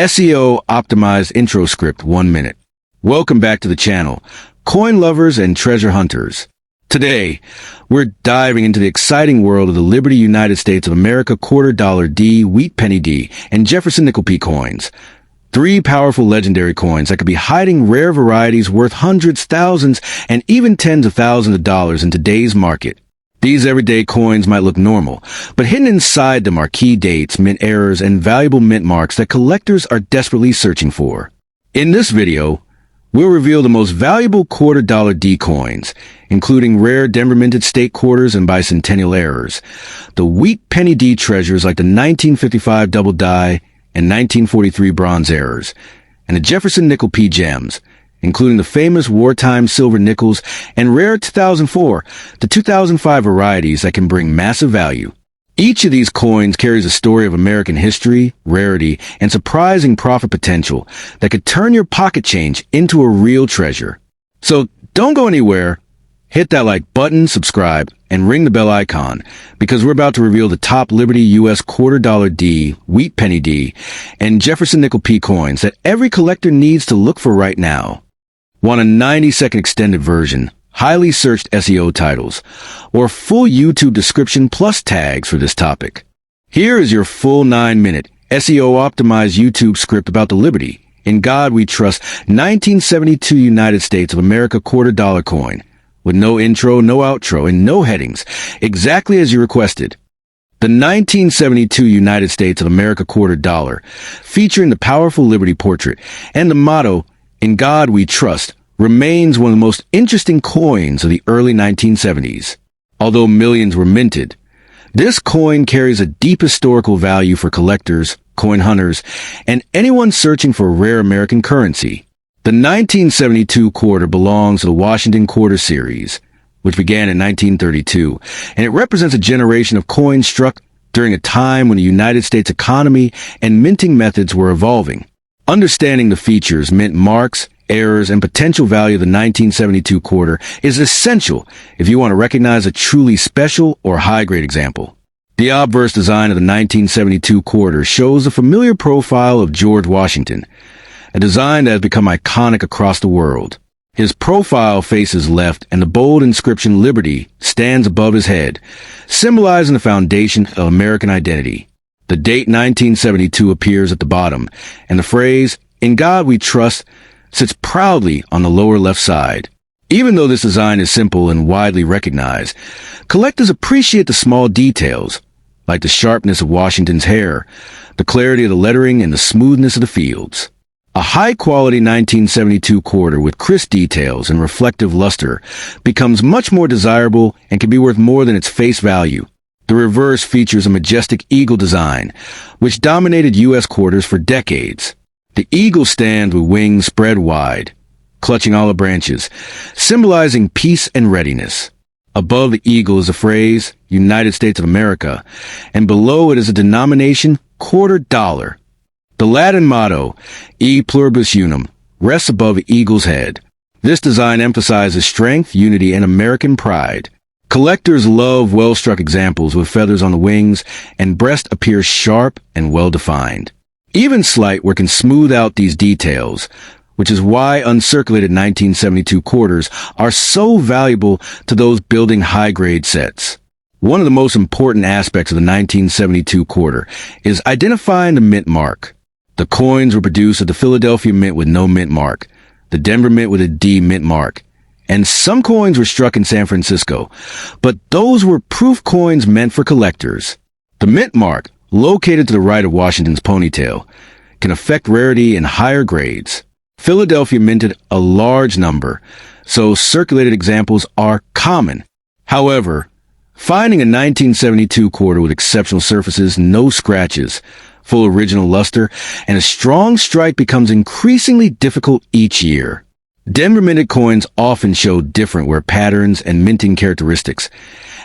SEO optimized intro script 1 minute. Welcome back to the channel, coin lovers and treasure hunters. Today, we're diving into the exciting world of the Liberty United States of America quarter dollar D, wheat penny D, and Jefferson nickel P coins. Three powerful legendary coins that could be hiding rare varieties worth hundreds, thousands, and even tens of thousands of dollars in today's market. These everyday coins might look normal, but hidden inside them are key dates, mint errors, and valuable mint marks that collectors are desperately searching for. In this video, we'll reveal the most valuable quarter dollar D coins, including rare Denver minted state quarters and bicentennial errors, the wheat penny D treasures like the 1955 double die and 1943 bronze errors, and the Jefferson nickel P gems, including the famous wartime silver nickels and rare 2004 to 2005 varieties that can bring massive value. Each of these coins carries a story of American history, rarity, and surprising profit potential that could turn your pocket change into a real treasure. So don't go anywhere. Hit that like button, subscribe, and ring the bell icon, because we're about to reveal the top Liberty US quarter dollar D, wheat penny D, and Jefferson nickel P coins that every collector needs to look for right now. Want a 90-second extended version, highly searched SEO titles, or full YouTube description plus tags for this topic? Here is your full 9-minute SEO-optimized YouTube script about the Liberty, in God We Trust 1972 United States of America quarter dollar coin, with no intro, no outro, and no headings, exactly as you requested. The 1972 United States of America quarter dollar, featuring the powerful Liberty portrait and the motto, "In God We Trust," remains one of the most interesting coins of the early 1970s. Although millions were minted, this coin carries a deep historical value for collectors, coin hunters, and anyone searching for rare American currency. The 1972 quarter belongs to the Washington Quarter series, which began in 1932, and it represents a generation of coins struck during a time when the United States economy and minting methods were evolving. Understanding the features, mint marks, errors, and potential value of the 1972 quarter is essential if you want to recognize a truly special or high-grade example. The obverse design of the 1972 quarter shows the familiar profile of George Washington, a design that has become iconic across the world. His profile faces left, and the bold inscription Liberty stands above his head, symbolizing the foundation of American identity. The date 1972 appears at the bottom, and the phrase, "In God We Trust," sits proudly on the lower left side. Even though this design is simple and widely recognized, collectors appreciate the small details, like the sharpness of Washington's hair, the clarity of the lettering, and the smoothness of the fields. A high-quality 1972 quarter with crisp details and reflective luster becomes much more desirable and can be worth more than its face value. The reverse features a majestic eagle design, which dominated U.S. quarters for decades. The eagle stands with wings spread wide, clutching olive branches, symbolizing peace and readiness. Above the eagle is the phrase, United States of America, and below it is a denomination, quarter dollar. The Latin motto, E pluribus unum, rests above the eagle's head. This design emphasizes strength, unity, and American pride. Collectors love well-struck examples with feathers on the wings, and breast appears sharp and well-defined. Even slight work can smooth out these details, which is why uncirculated 1972 quarters are so valuable to those building high-grade sets. One of the most important aspects of the 1972 quarter is identifying the mint mark. The coins were produced at the Philadelphia Mint with no mint mark, the Denver Mint with a D mint mark, and some coins were struck in San Francisco, but those were proof coins meant for collectors. The mint mark, located to the right of Washington's ponytail, can affect rarity in higher grades. Philadelphia minted a large number, so circulated examples are common. However, finding a 1972 quarter with exceptional surfaces, no scratches, full original luster, and a strong strike becomes increasingly difficult each year. Denver minted coins often show different wear patterns and minting characteristics,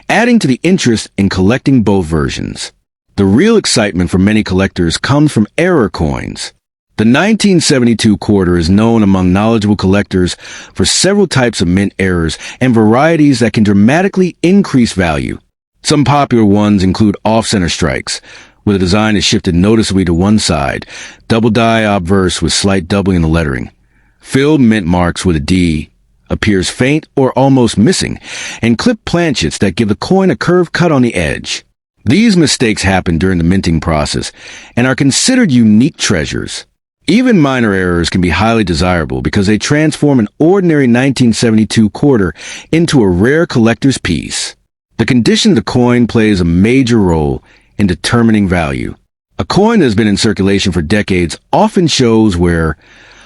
adding to the interest in collecting both versions. The real excitement for many collectors comes from error coins. The 1972 quarter is known among knowledgeable collectors for several types of mint errors and varieties that can dramatically increase value. Some popular ones include off-center strikes, where the design is shifted noticeably to one side, double die obverse with slight doubling in the lettering. Filled mint marks with a D appears faint or almost missing, and clipped planchets that give the coin a curved cut on the edge. These mistakes happen during the minting process and are considered unique treasures. Even minor errors can be highly desirable because they transform an ordinary 1972 quarter into a rare collector's piece. The condition of the coin plays a major role in determining value. A coin that has been in circulation for decades often shows wear,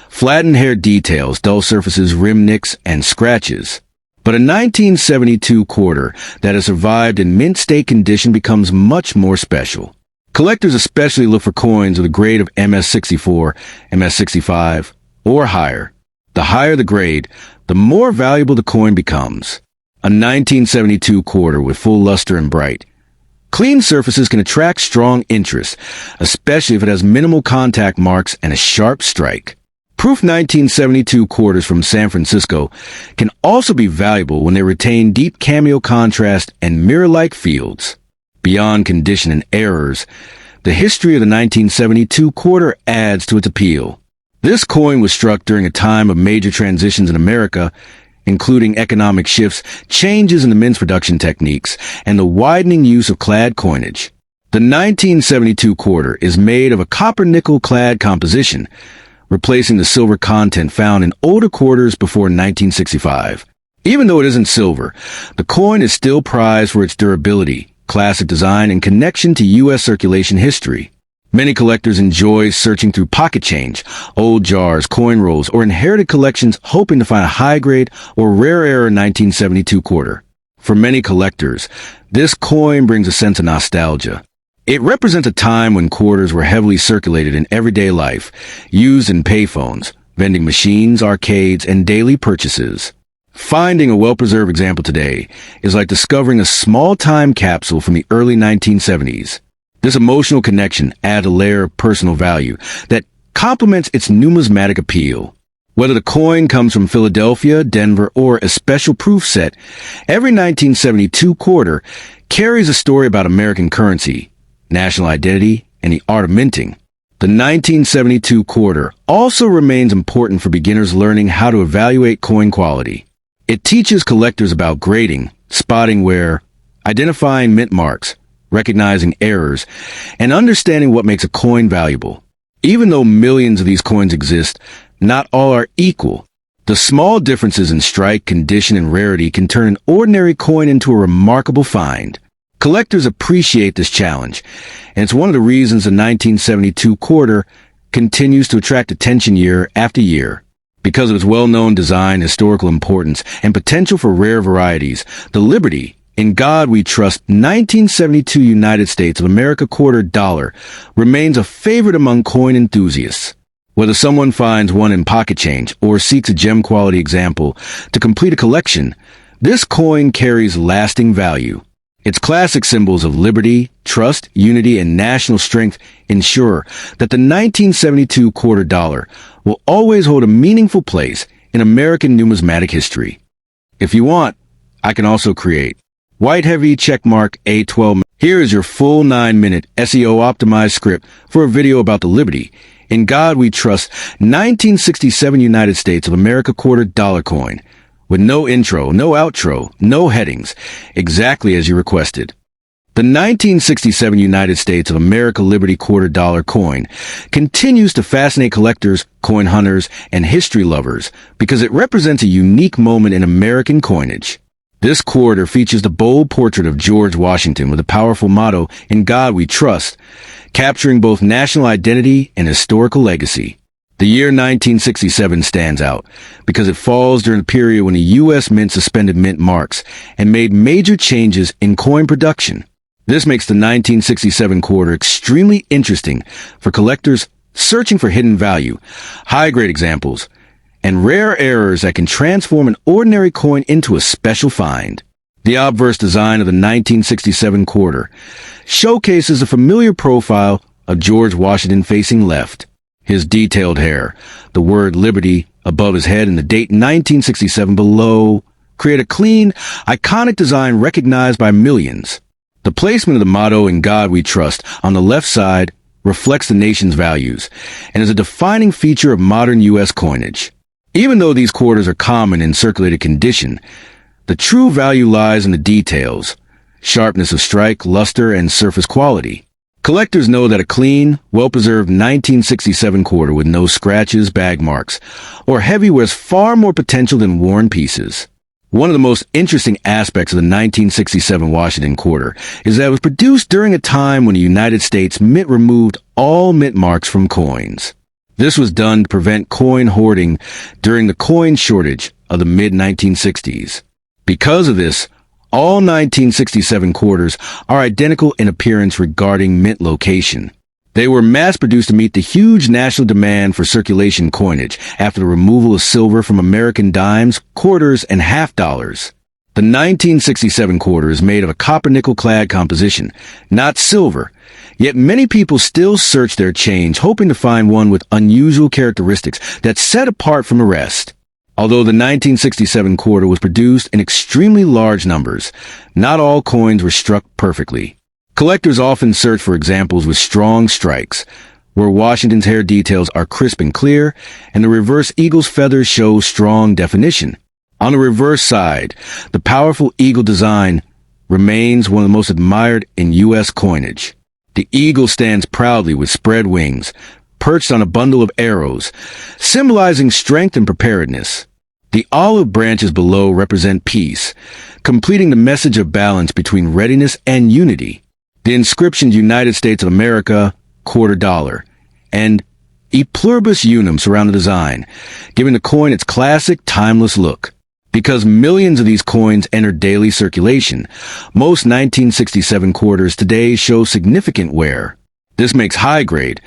flattened hair details, dull surfaces, rim nicks, and scratches. But a 1972 quarter that has survived in mint state condition becomes much more special. Collectors especially look for coins with a grade of MS64, MS65, or higher. The higher the grade, the more valuable the coin becomes. A 1972 quarter with full luster and bright. Clean surfaces can attract strong interest, especially if it has minimal contact marks and a sharp strike. Proof 1972 quarters from San Francisco can also be valuable when they retain deep cameo contrast and mirror-like fields. Beyond condition and errors, the history of the 1972 quarter adds to its appeal. This coin was struck during a time of major transitions in America, including economic shifts, changes in the mint's production techniques, and the widening use of clad coinage. The 1972 quarter is made of a copper-nickel clad composition, replacing the silver content found in older quarters before 1965. Even though it isn't silver, the coin is still prized for its durability, classic design, and connection to U.S. circulation history. Many collectors enjoy searching through pocket change, old jars, coin rolls, or inherited collections hoping to find a high-grade or rare-era 1972 quarter. For many collectors, this coin brings a sense of nostalgia. It represents a time when quarters were heavily circulated in everyday life, used in payphones, vending machines, arcades, and daily purchases. Finding a well-preserved example today is like discovering a small time capsule from the early 1970s. This emotional connection adds a layer of personal value that complements its numismatic appeal. Whether the coin comes from Philadelphia, Denver, or a special proof set, every 1972 quarter carries a story about American currency, national identity, and the art of minting. The 1972 quarter also remains important for beginners learning how to evaluate coin quality. It teaches collectors about grading, spotting wear, identifying mint marks, recognizing errors, and understanding what makes a coin valuable. Even though millions of these coins exist, not all are equal. The small differences in strike, condition, and rarity can turn an ordinary coin into a remarkable find. Collectors appreciate this challenge, and it's one of the reasons the 1972 quarter continues to attract attention year after year. Because of its well-known design, historical importance, and potential for rare varieties, the Liberty, In God We Trust 1972 United States of America quarter dollar remains a favorite among coin enthusiasts. Whether someone finds one in pocket change or seeks a gem quality example to complete a collection, this coin carries lasting value. Its classic symbols of liberty, trust, unity, and national strength ensure that the 1972 quarter dollar will always hold a meaningful place in American numismatic history. If you want, I can also create white heavy checkmark A12. Here is your full 9-minute SEO-optimized script for a video about the Liberty, In God We Trust 1967 United States of America quarter dollar coin, with no intro, no outro, no headings, exactly as you requested. The 1967 United States of America Liberty quarter dollar coin continues to fascinate collectors, coin hunters, and history lovers because it represents a unique moment in American coinage. This quarter features the bold portrait of George Washington with a powerful motto, In God We Trust, capturing both national identity and historical legacy. The year 1967 stands out because it falls during a period when the U.S. Mint suspended mint marks and made major changes in coin production. This makes the 1967 quarter extremely interesting for collectors searching for hidden value, high-grade examples, and rare errors that can transform an ordinary coin into a special find. The obverse design of the 1967 quarter showcases a familiar profile of George Washington facing left. His detailed hair, the word Liberty above his head and the date 1967 below create a clean, iconic design recognized by millions. The placement of the motto "In God We Trust" on the left side reflects the nation's values and is a defining feature of modern U.S. coinage. Even though these quarters are common in circulated condition, the true value lies in the details: sharpness of strike, luster, and surface quality. Collectors know that a clean, well-preserved 1967 quarter with no scratches, bag marks, or heavyware has far more potential than worn pieces. One of the most interesting aspects of the 1967 Washington quarter is that it was produced during a time when the United States Mint removed all mint marks from coins. This was done to prevent coin hoarding during the coin shortage of the mid-1960s. Because of this, all 1967 quarters are identical in appearance regarding mint location. They were mass-produced to meet the huge national demand for circulation coinage after the removal of silver from American dimes, quarters, and half dollars. The 1967 quarter is made of a copper-nickel-clad composition, not silver, yet many people still search their change hoping to find one with unusual characteristics that set apart from the rest. Although the 1967 quarter was produced in extremely large numbers, not all coins were struck perfectly. Collectors often search for examples with strong strikes, where Washington's hair details are crisp and clear, and the reverse eagle's feathers show strong definition. On the reverse side, the powerful eagle design remains one of the most admired in U.S. coinage. The eagle stands proudly with spread wings, perched on a bundle of arrows, symbolizing strength and preparedness. The olive branches below represent peace, completing the message of balance between readiness and unity. The inscriptions United States of America, $quarter, and E Pluribus Unum surround the design, giving the coin its classic, timeless look. Because millions of these coins enter daily circulation, most 1967 quarters today show significant wear. This makes high-grade,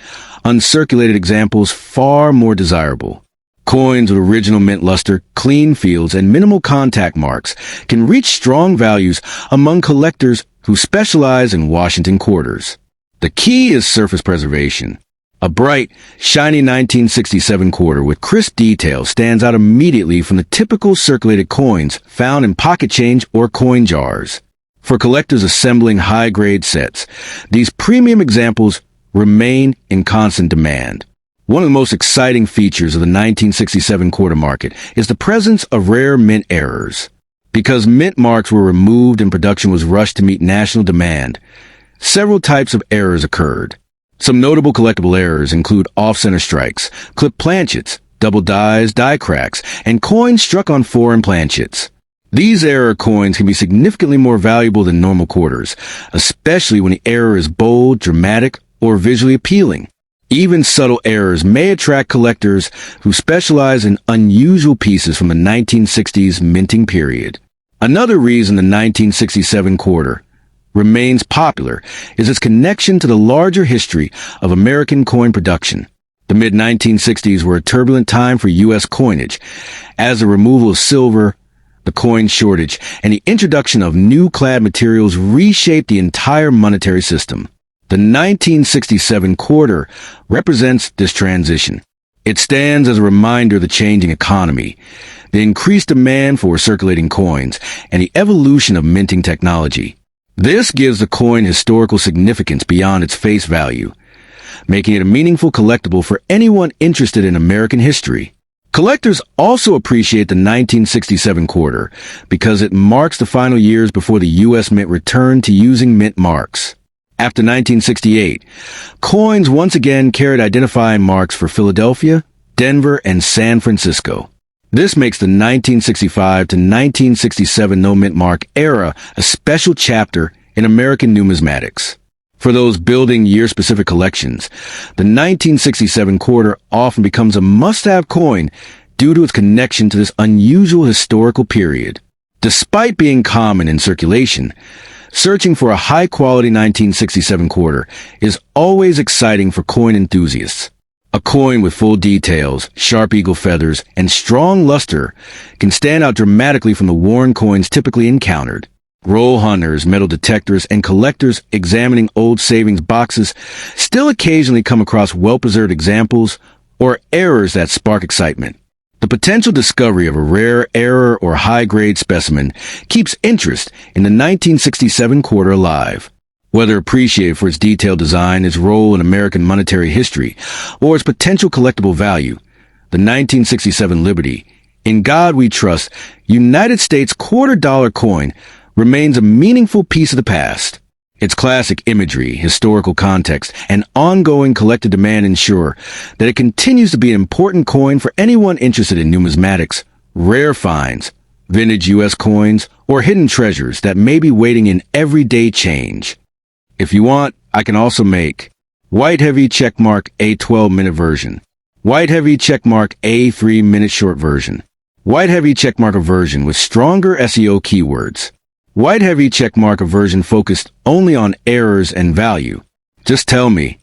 uncirculated examples far more desirable. Coins with original mint luster, clean fields, and minimal contact marks can reach strong values among collectors who specialize in Washington quarters. The key is surface preservation. A bright, shiny 1967 quarter with crisp detail stands out immediately from the typical circulated coins found in pocket change or coin jars. For collectors assembling high-grade sets, these premium examples remain in constant demand. One of the most exciting features of the 1967 quarter market is the presence of rare mint errors. Because mint marks were removed and production was rushed to meet national demand, several types of errors occurred. Some notable collectible errors include off-center strikes, clipped planchets, double dies, die cracks, and coins struck on foreign planchets. These error coins can be significantly more valuable than normal quarters, especially when the error is bold, dramatic, or visually appealing. Even subtle errors may attract collectors who specialize in unusual pieces from the 1960s minting period. Another reason the 1967 quarter remains popular is its connection to the larger history of American coin production. The mid-1960s were a turbulent time for U.S. coinage, as the removal of silver, the coin shortage, and the introduction of new clad materials reshaped the entire monetary system. The 1967 quarter represents this transition. It stands as a reminder of the changing economy, the increased demand for circulating coins, and the evolution of minting technology. This gives the coin historical significance beyond its face value, making it a meaningful collectible for anyone interested in American history. Collectors also appreciate the 1967 quarter because it marks the final years before the U.S. Mint returned to using mint marks. After 1968, coins once again carried identifying marks for Philadelphia, Denver, and San Francisco. This makes the 1965 to 1967 no-mint mark era a special chapter in American numismatics. For those building year-specific collections, the 1967 quarter often becomes a must-have coin due to its connection to this unusual historical period. Despite being common in circulation, searching for a high-quality 1967 quarter is always exciting for coin enthusiasts. A coin with full details, sharp eagle feathers, and strong luster can stand out dramatically from the worn coins typically encountered. Roll hunters, metal detectors, and collectors examining old savings boxes still occasionally come across well-preserved examples or errors that spark excitement. The potential discovery of a rare error or high-grade specimen keeps interest in the 1967 quarter alive. Whether appreciated for its detailed design, its role in American monetary history, or its potential collectible value, the 1967 Liberty, In God We Trust, United States quarter-dollar coin remains a meaningful piece of the past. Its classic imagery, historical context, and ongoing collector demand ensure that it continues to be an important coin for anyone interested in numismatics, rare finds, vintage U.S. coins, or hidden treasures that may be waiting in everyday change. If you want, I can also make white heavy checkmark A 12-minute version, white heavy checkmark A 3-minute short version, white heavy checkmark a version with stronger SEO keywords, white heavy checkmark a version focused only on errors and value. Just tell me.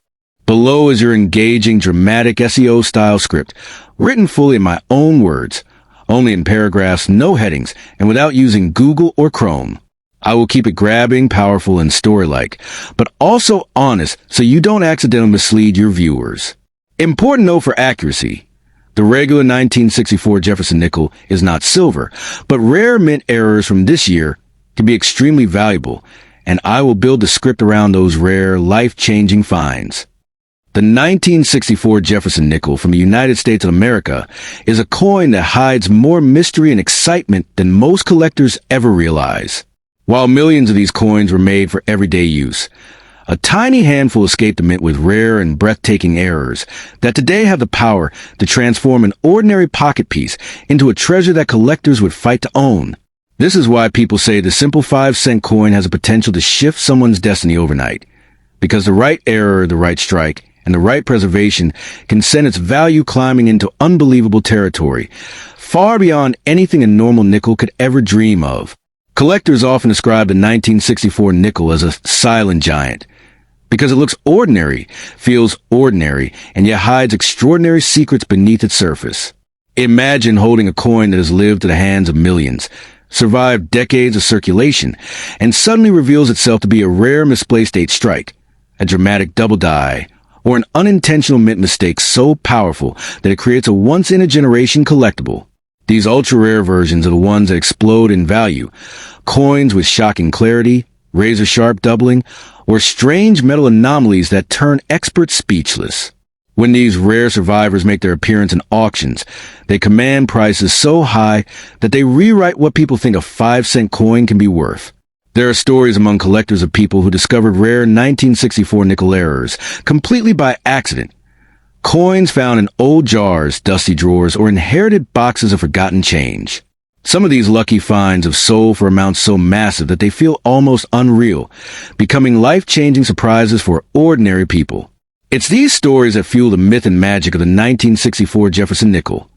Below is your engaging, dramatic SEO-style script, written fully in my own words, only in paragraphs, no headings, and without using Google or Chrome. I will keep it grabbing, powerful, and story-like, but also honest so you don't accidentally mislead your viewers. Important note for accuracy. The regular 1964 Jefferson nickel is not silver, but rare mint errors from this year can be extremely valuable, and I will build the script around those rare, life-changing finds. The 1964 Jefferson nickel from the United States of America is a coin that hides more mystery and excitement than most collectors ever realize. While millions of these coins were made for everyday use, a tiny handful escaped the mint with rare and breathtaking errors that today have the power to transform an ordinary pocket piece into a treasure that collectors would fight to own. This is why people say the simple 5-cent coin has a potential to shift someone's destiny overnight, because the right error, the right strike, and the right preservation can send its value climbing into unbelievable territory, far beyond anything a normal nickel could ever dream of. Collectors often describe the 1964 nickel as a silent giant, because it looks ordinary, feels ordinary, and yet hides extraordinary secrets beneath its surface. Imagine holding a coin that has lived to the hands of millions, survived decades of circulation, and suddenly reveals itself to be a rare misplaced 8 strike, a dramatic double die, or an unintentional mint mistake so powerful that it creates a once-in-a-generation collectible. These ultra-rare versions are the ones that explode in value, coins with shocking clarity, razor-sharp doubling, or strange metal anomalies that turn experts speechless. When these rare survivors make their appearance in auctions, they command prices so high that they rewrite what people think a 5-cent coin can be worth. There are stories among collectors of people who discovered rare 1964 nickel errors completely by accident. Coins found in old jars, dusty drawers, or inherited boxes of forgotten change. Some of these lucky finds have sold for amounts so massive that they feel almost unreal, becoming life-changing surprises for ordinary people. It's these stories that fuel the myth and magic of the 1964 Jefferson nickel.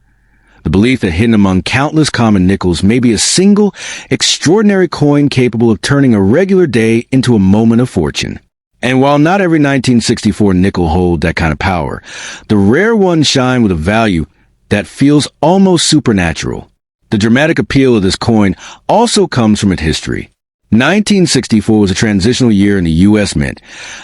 The belief that hidden among countless common nickels may be a single, extraordinary coin capable of turning a regular day into a moment of fortune. And while not every 1964 nickel holds that kind of power, the rare ones shine with a value that feels almost supernatural. The dramatic appeal of this coin also comes from its history. 1964 was a transitional year in the U.S. Mint,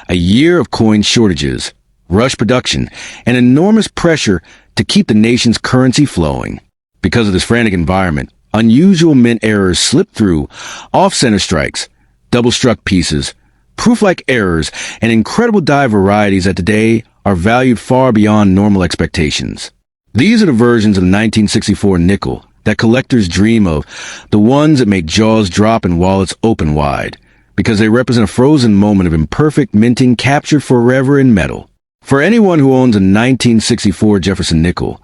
a year of coin shortages, rush production, and enormous pressure to keep the nation's currency flowing. Because of this frantic environment, unusual mint errors slipped through, off-center strikes, double-struck pieces, proof-like errors, and incredible die varieties that today are valued far beyond normal expectations. These are the versions of the 1964 nickel that collectors dream of, the ones that make jaws drop and wallets open wide, because they represent a frozen moment of imperfect minting captured forever in metal. For anyone who owns a 1964 Jefferson nickel,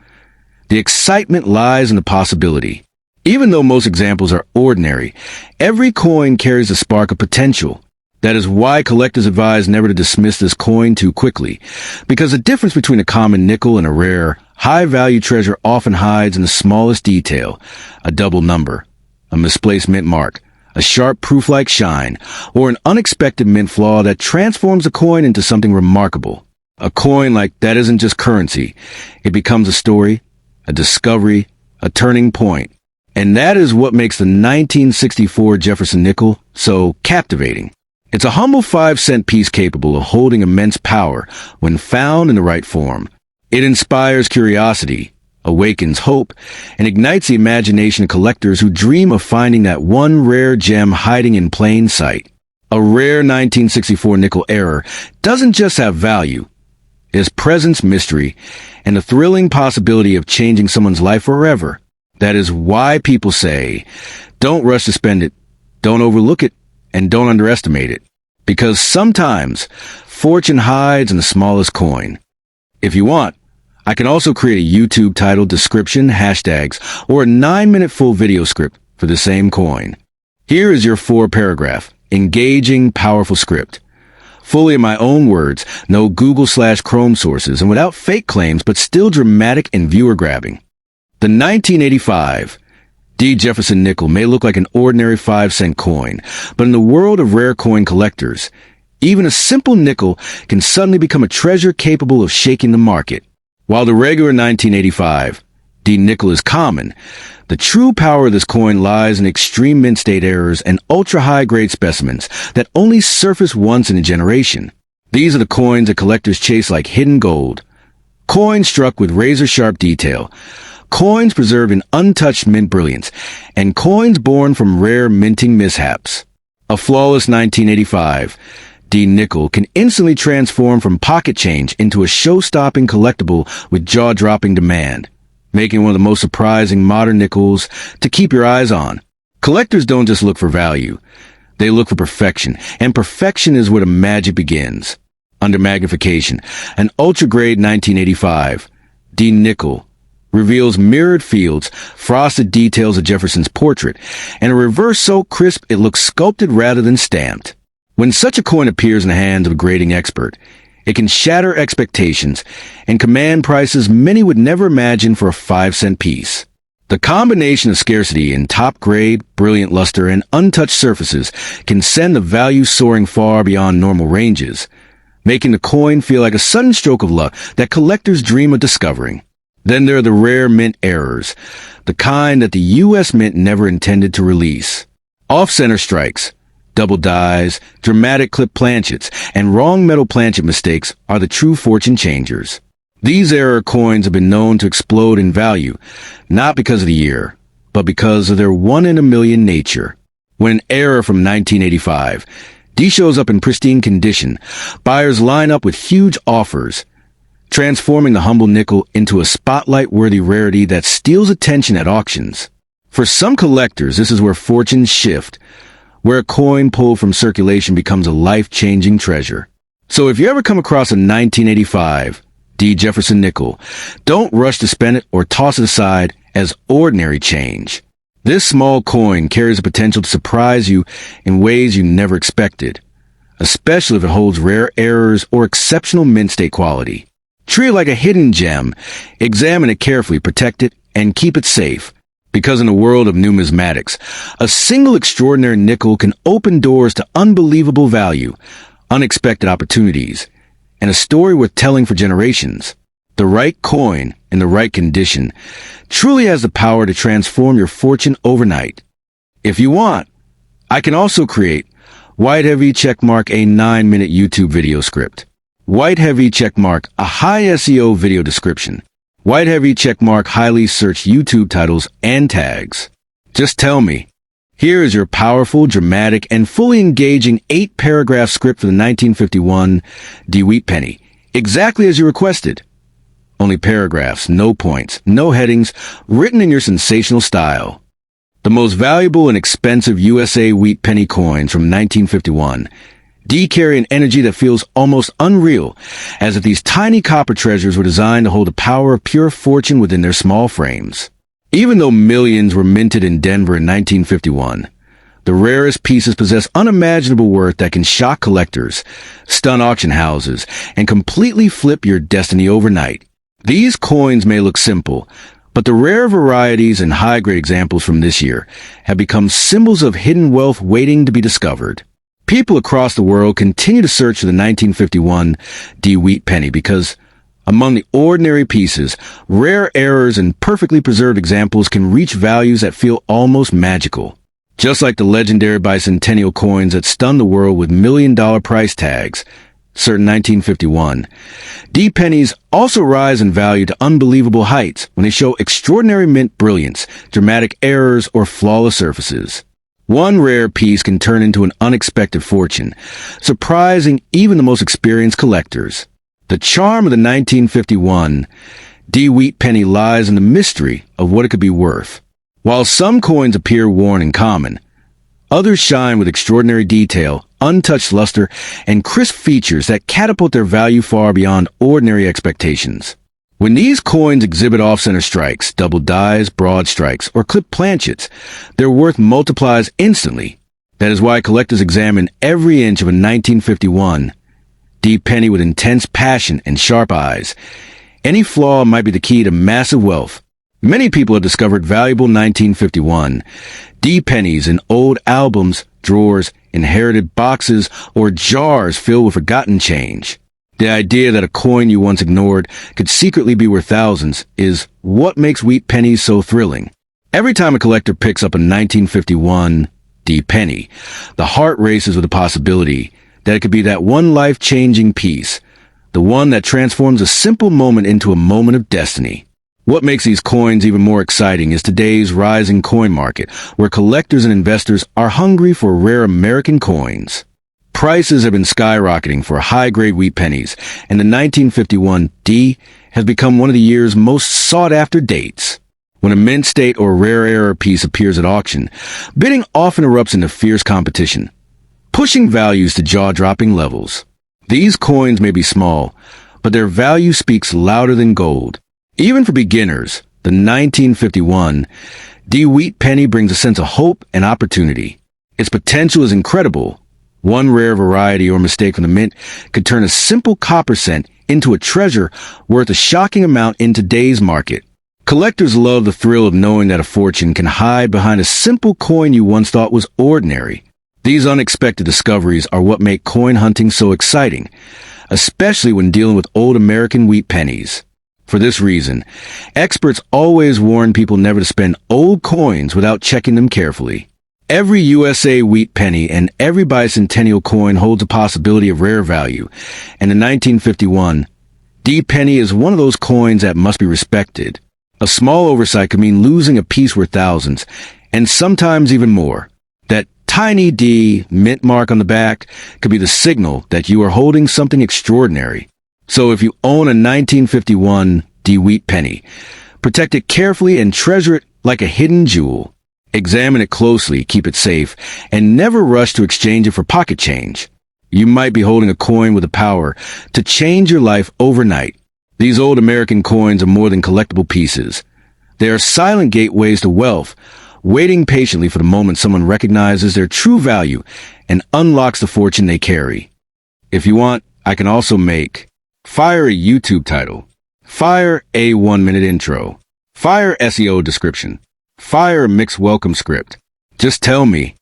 the excitement lies in the possibility. Even though most examples are ordinary, every coin carries a spark of potential. That is why collectors advise never to dismiss this coin too quickly, because the difference between a common nickel and a rare, high-value treasure often hides in the smallest detail: a double number, a misplaced mint mark, a sharp proof-like shine, or an unexpected mint flaw that transforms a coin into something remarkable. A coin like that isn't just currency. It becomes a story, a discovery, a turning point. And that is what makes the 1964 Jefferson nickel so captivating. It's a humble 5-cent piece capable of holding immense power when found in the right form. It inspires curiosity, awakens hope, and ignites the imagination of collectors who dream of finding that one rare gem hiding in plain sight. A rare 1964 nickel error doesn't just have value. It has presence, mystery, and the thrilling possibility of changing someone's life forever. That is why people say, don't rush to spend it, don't overlook it, and don't underestimate it. Because sometimes fortune hides in the smallest coin. If you want, I can also create a YouTube title, description, hashtags, or a 9-minute full video script for the same coin. Here is your 4-paragraph, engaging, powerful script. Fully in my own words, no Google/Chrome sources, and without fake claims, but still dramatic and viewer-grabbing. The 1985 D. Jefferson nickel may look like an ordinary 5-cent coin, but in the world of rare coin collectors, even a simple nickel can suddenly become a treasure capable of shaking the market. While the regular 1985 D nickel is common, the true power of this coin lies in extreme mint state errors and ultra-high-grade specimens that only surface once in a generation. These are the coins that collectors chase like hidden gold. Coins struck with razor-sharp detail, coins preserved in untouched mint brilliance, and coins born from rare minting mishaps. A flawless 1985 D nickel can instantly transform from pocket change into a show-stopping collectible with jaw-dropping demand, making one of the most surprising modern nickels to keep your eyes on. Collectors don't just look for value. They look for perfection, and perfection is where the magic begins. Under magnification, an ultra-grade 1985 D nickel reveals mirrored fields, frosted details of Jefferson's portrait, and a reverse so crisp it looks sculpted rather than stamped. When such a coin appears in the hands of a grading expert, it can shatter expectations and command prices many would never imagine for a 5-cent piece. The combination of scarcity in top-grade, brilliant luster, and untouched surfaces can send the value soaring far beyond normal ranges, making the coin feel like a sudden stroke of luck that collectors dream of discovering. Then there are the rare mint errors, the kind that the U.S. Mint never intended to release. Off-center strikes, double dies, dramatic clip planchets, and wrong metal planchet mistakes are the true fortune changers. These error coins have been known to explode in value, not because of the year, but because of their one-in-a-million nature. When an error from 1985 D shows up in pristine condition, buyers line up with huge offers, transforming the humble nickel into a spotlight-worthy rarity that steals attention at auctions. For some collectors, this is where fortunes shift, where a coin pulled from circulation becomes a life-changing treasure. So if you ever come across a 1985 D. Jefferson nickel, don't rush to spend it or toss it aside as ordinary change. This small coin carries the potential to surprise you in ways you never expected, especially if it holds rare errors or exceptional mint state quality. Treat it like a hidden gem, examine it carefully, protect it, and keep it safe. Because in the world of numismatics, a single extraordinary nickel can open doors to unbelievable value, unexpected opportunities, and a story worth telling for generations. The right coin, in the right condition, truly has the power to transform your fortune overnight. If you want, I can also create White Heavy Checkmark a 9-minute YouTube video script. White Heavy Checkmark a high SEO video description. White Heavy Checkmark highly searched YouTube titles and tags. Just tell me. Here is your powerful, dramatic, and fully engaging 8-paragraph script for the 1951 D. Wheat Penny, exactly as you requested. Only paragraphs, no points, no headings, written in your sensational style. The most valuable and expensive USA wheat penny coins from 1951. D carry an energy that feels almost unreal, as if these tiny copper treasures were designed to hold the power of pure fortune within their small frames. Even though millions were minted in Denver in 1951, the rarest pieces possess unimaginable worth that can shock collectors, stun auction houses, and completely flip your destiny overnight. These coins may look simple, but the rare varieties and high-grade examples from this year have become symbols of hidden wealth waiting to be discovered. People across the world continue to search for the 1951 D. Wheat Penny because, among the ordinary pieces, rare errors and perfectly preserved examples can reach values that feel almost magical. Just like the legendary bicentennial coins that stun the world with million-dollar price tags, certain 1951. D pennies also rise in value to unbelievable heights when they show extraordinary mint brilliance, dramatic errors, or flawless surfaces. One rare piece can turn into an unexpected fortune, surprising even the most experienced collectors. The charm of the 1951 D wheat penny lies in the mystery of what it could be worth. While some coins appear worn and common, others shine with extraordinary detail, untouched luster, and crisp features that catapult their value far beyond ordinary expectations. When these coins exhibit off-center strikes, double dies, broad strikes, or clipped planchets, their worth multiplies instantly. That is why collectors examine every inch of a 1951 D penny with intense passion and sharp eyes. Any flaw might be the key to massive wealth. Many people have discovered valuable 1951 D pennies in old albums, drawers, inherited boxes, or jars filled with forgotten change. The idea that a coin you once ignored could secretly be worth thousands is what makes wheat pennies so thrilling. Every time a collector picks up a 1951 D penny, the heart races with the possibility that it could be that one life-changing piece, the one that transforms a simple moment into a moment of destiny. What makes these coins even more exciting is today's rising coin market, where collectors and investors are hungry for rare American coins. Prices have been skyrocketing for high-grade wheat pennies, and the 1951 D has become one of the year's most sought-after dates. When a mint state or rare error piece appears at auction, bidding often erupts into fierce competition, pushing values to jaw-dropping levels. These coins may be small, but their value speaks louder than gold. Even for beginners, the 1951 D wheat penny brings a sense of hope and opportunity. Its potential is incredible. One rare variety or mistake from the mint could turn a simple copper cent into a treasure worth a shocking amount in today's market. Collectors love the thrill of knowing that a fortune can hide behind a simple coin you once thought was ordinary. These unexpected discoveries are what make coin hunting so exciting, especially when dealing with old American wheat pennies. For this reason, experts always warn people never to spend old coins without checking them carefully. Every USA wheat penny and every bicentennial coin holds a possibility of rare value, and the 1951 D penny is one of those coins that must be respected. A small oversight could mean losing a piece worth thousands, and sometimes even more. That tiny D mint mark on the back could be the signal that you are holding something extraordinary. So if you own a 1951 D wheat penny, protect it carefully and treasure it like a hidden jewel. Examine it closely, keep it safe, and never rush to exchange it for pocket change. You might be holding a coin with the power to change your life overnight. These old American coins are more than collectible pieces. They are silent gateways to wealth, waiting patiently for the moment someone recognizes their true value and unlocks the fortune they carry. If you want, I can also make Fire a YouTube title, Fire a 1-minute intro, Fire SEO description, Fire a mixed welcome script. Just tell me,